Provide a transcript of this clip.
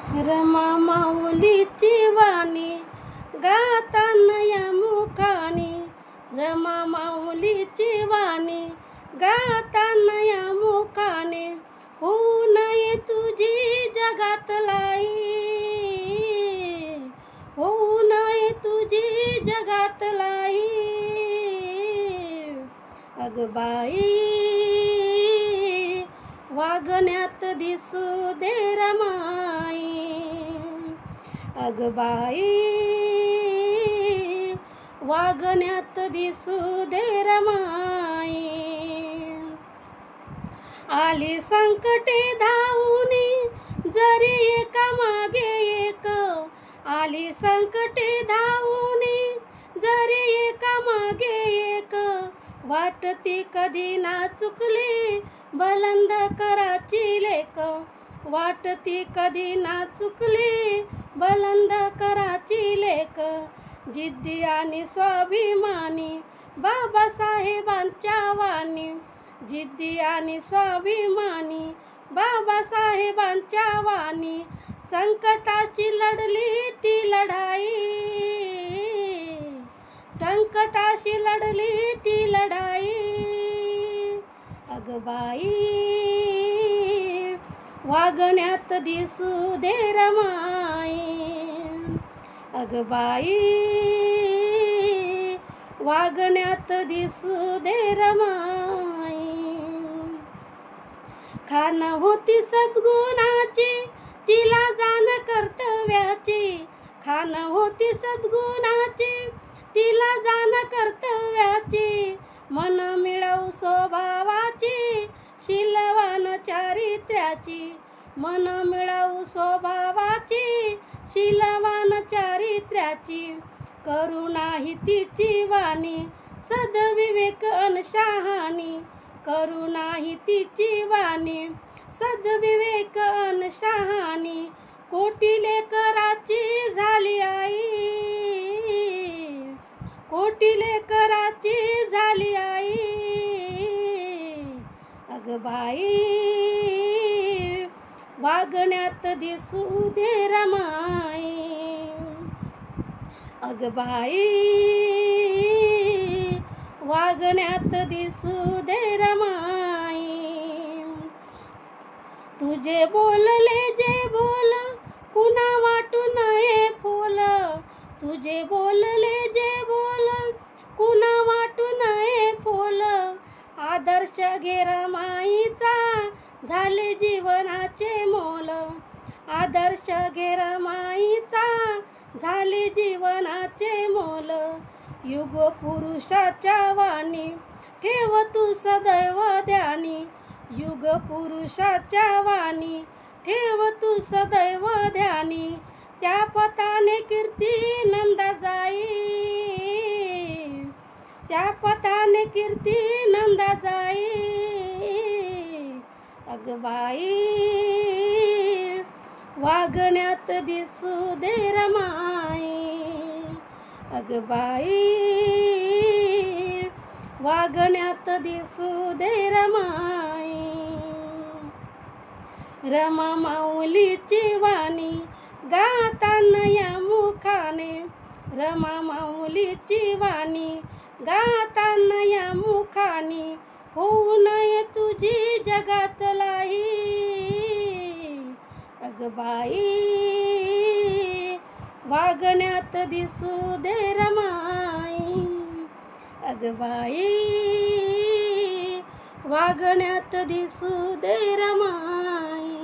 रमा माऊलीची वाणी गाताना या मुखाने, रमा माऊलीची वाणी गाताना या मुखाने, होऊ नये तुझी जगात लाई, होऊ नये तुझी जगात लाई. अग बाई वागण्यात दिसू दे रमाई, अग बाई वागण्यात दिसू दे रमाई. आली संकटे धावूनी जरी एका मागे एक, आली संकटे धावूनी जरी एका मागे एक, वाटती कधी ना चुकली बुलंद कराची लेक, वाटती कधी ना चुकली बुलंद कराची लेक. जिद्दी आणि स्वाभिमानी बाबासाहेबांच्या वाणी, जिद्दी आणि स्वाभिमानी बाबासाहेबांच्या वाणी, संकटाशी लढली ती लढाई, संकटाशी लढली ती लढाई. अग बाई वागण्यात दिसू दे रमाई, अग बाई वागण्यात दिसू दे रमाई. खान होती सद्गुणाची तिला जाण कर्तव्याची, खान होती सद्गुणाची तिला जाण कर्तव्याची, मन मिळवू स्वभावाची शीलवान चारित्र्याची, मन मिळवू स्वभावाची शीलवान चारित्र्याची. करुणा ही तिची वाणी सद्विवेक अन शहाणी, करुणा ही तिची वाणी सद्विवेक अन शहाणी. कोटी लेकराची झाली आई, कोटी लेकराची झाली आई. अग बाई वागण्यात दिसू दे रमाई, अग बाई वागण्यात दिसू दे रमाई. तुझे बोलले जे बोल कुणा वाटू नये फूल, तुझे बोलले जे बोल कुणा वाटू नये फूल. आदर्श घे रमाईचा झाले जीवनाचे मोल, आदर्श घे रमाईचा झाले जीवनाचे मोल. युग पुरुषाच्या वाणी ठेव तू सदैव ध्यानी, युग पुरुषाच्या वाणी ठेव तू सदैव ध्यानी. त्या पथाने कीर्ती नंदा जाई, त्या पथाने कीर्ती नंदा जाई. अग बाई वागण्यात दिसू दे रमाई, अग बाई वागण्यात दिसू दे रमाई. रमा माऊलीची वाणी गाताना या मुखाने, रमा माऊलीची वाणी गाताना या मुखाने, होऊ नये तुझी जगात लाई. अग बाई वागण्यात दिसू दे रमाई, अग बाई वागण्यात दिसू दे रमाई.